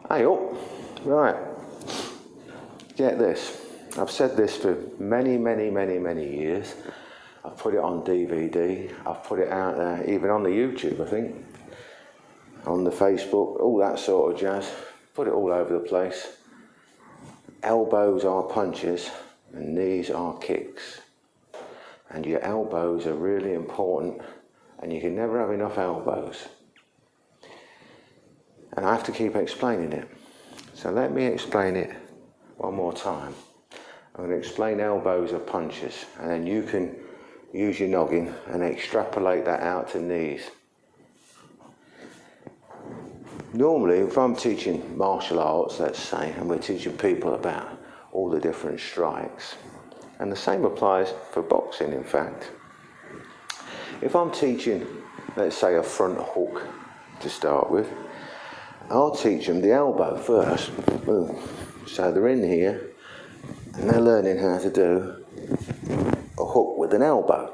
Hey up, right, get this. I've said this for many years. I've put it on DVD, I've put it out there, even on the YouTube, I think, on the Facebook, all that sort of jazz. Put it all over the place. Elbows are punches and knees are kicks. And your elbows are really important, and you can never have enough elbows. And I have to keep explaining it. So let me explain it one more time. I'm going to explain elbows are punches, and then you can use your noggin and extrapolate that out to knees. Normally, if I'm teaching martial arts, let's say, and we're teaching people about all the different strikes, and the same applies for boxing, in fact. If I'm teaching, let's say, a front hook to start with, I'll teach them the elbow first. So they're in here and they're learning how to do a hook with an elbow.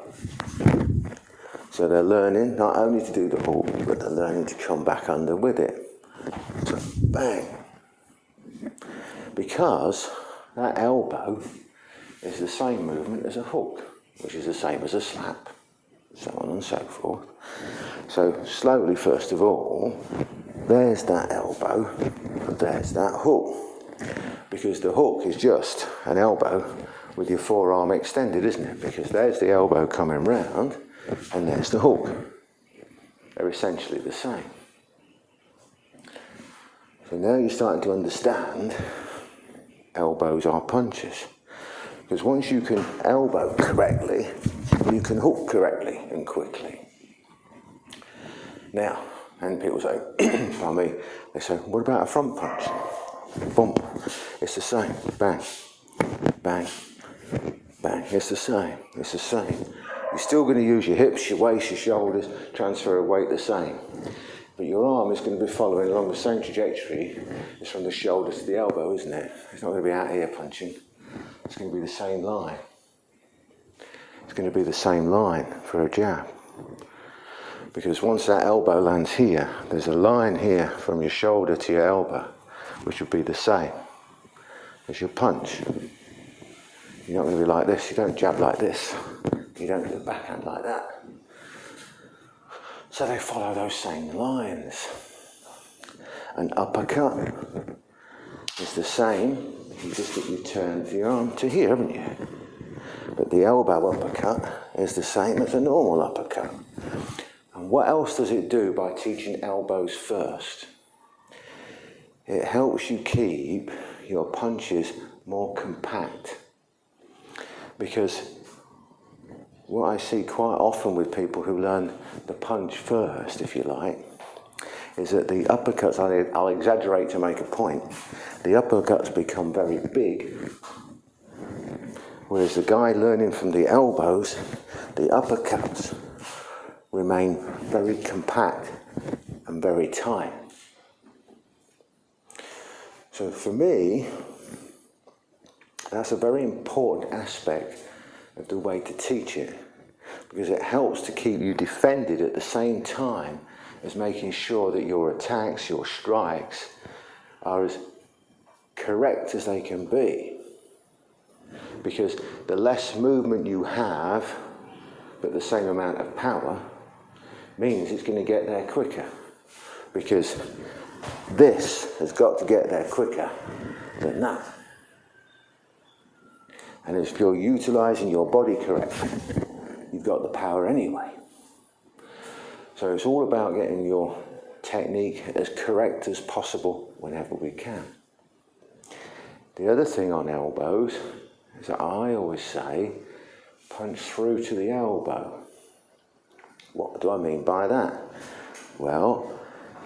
So they're learning not only to do the hook, but they're learning to come back under with it. So bang. Because that elbow is the same movement as a hook, which is the same as a slap, so on and so forth. So slowly, first of all, there's that elbow, and there's that hook. Because the hook is just an elbow with your forearm extended, isn't it? Because there's the elbow coming round, and there's the hook. They're essentially the same. So now you're starting to understand elbows are punches. Because once you can elbow correctly, you can hook correctly and quickly. Now, and people say, for me, they say, what about a front punch? Boom. It's the same. Bang. Bang. Bang. It's the same. It's the same. You're still going to use your hips, your waist, your shoulders, transfer of weight the same. But your arm is going to be following along the same trajectory as from the shoulder to the elbow, isn't it? It's not going to be out here punching. It's going to be the same line. It's going to be the same line for a jab. Because once that elbow lands here, there's a line here from your shoulder to your elbow, which would be the same as your punch. You're not going to be like this. You don't jab like this. You don't do the backhand like that. So they follow those same lines. An uppercut is the same. You turn your arm to here, haven't you? But the elbow uppercut is the same as a normal uppercut. And what else does it do by teaching elbows first? It helps you keep your punches more compact. Because what I see quite often with people who learn the punch first, if you like, is that the uppercuts, I'll exaggerate to make a point, the uppercuts become very big, whereas the guy learning from the elbows, the uppercuts remain very compact and very tight. So for me, that's a very important aspect of the way to teach it, because it helps to keep you defended at the same time as making sure that your attacks, your strikes, are as correct as they can be. Because the less movement you have, but the same amount of power, means it's going to get there quicker. Because this has got to get there quicker than that. And if you're utilising your body correctly, you've got the power anyway. So it's all about getting your technique as correct as possible whenever we can. The other thing on elbows is that I always say, punch through to the elbow. What do I mean by that? Well,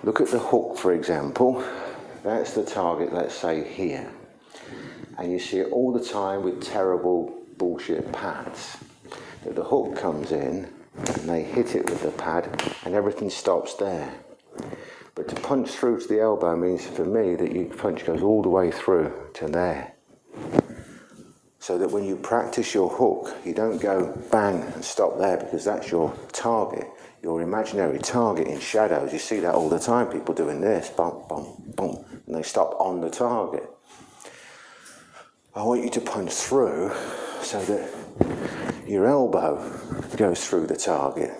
look at the hook, for example. That's the target, let's say, here. And you see it all the time with terrible bullshit pads. That the hook comes in, and they hit it with the pad, and everything stops there. But to punch through to the elbow means, for me, that your punch goes all the way through to there. So that when you practice your hook, you don't go bang and stop there, because that's your target, your imaginary target in shadows. You see that all the time, people doing this, bump, bump, bump, and they stop on the target. I want you to punch through so that your elbow goes through the target,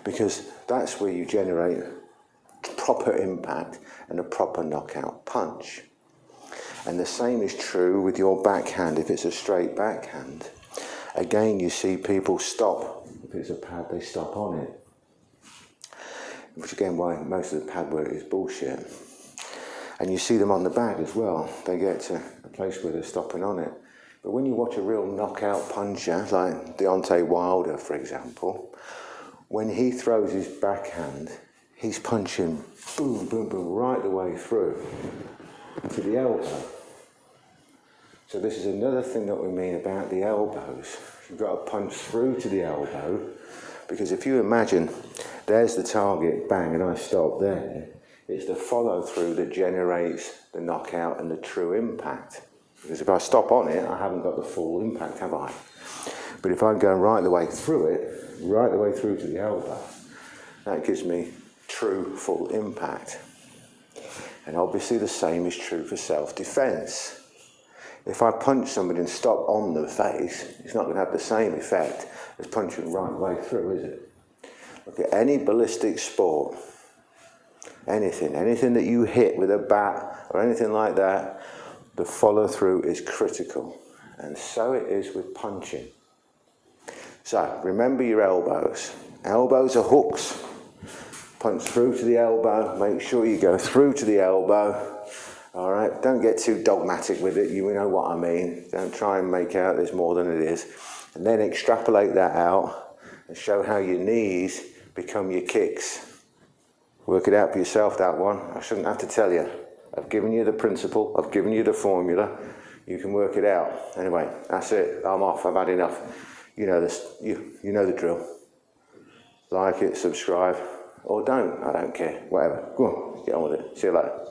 because that's where you generate proper impact and a proper knockout punch. And the same is true with your backhand. If it's a straight backhand, again, you see people stop. If it's a pad, they stop on it, which again, why most of the pad work is bullshit. And you see them on the bag as well. They get to a place where they're stopping on it. But when you watch a real knockout puncher, like Deontay Wilder, for example, when he throws his backhand, he's punching boom, boom, boom, right the way through to the elbow. So this is another thing that we mean about the elbows. You've got to punch through to the elbow, because if you imagine, there's the target, bang, and I stop there, it's the follow through that generates the knockout and the true impact. Because if I stop on it, I haven't got the full impact, have I? But if I'm going right the way through it, right the way through to the elbow, that gives me true full impact. And obviously the same is true for self-defense. If I punch somebody and stop on the face, it's not going to have the same effect as punching right the way through, is it? Look at any ballistic sport, anything that you hit with a bat or anything like that, the follow through is critical. And so it is with punching. So remember your elbows. Elbows are hooks. Punch through to the elbow. Make sure you go through to the elbow. All right, don't get too dogmatic with it. You know what I mean. Don't try and make out there's more than it is. And then extrapolate that out and show how your knees become your kicks. Work it out for yourself, that one. I shouldn't have to tell you. I've given you the principle. I've given you the formula. You can work it out. Anyway, that's it. I'm off. I've had enough. You know this. You know the drill. Like it, subscribe, or don't. I don't care. Whatever. Go on. Get on with it. See you later.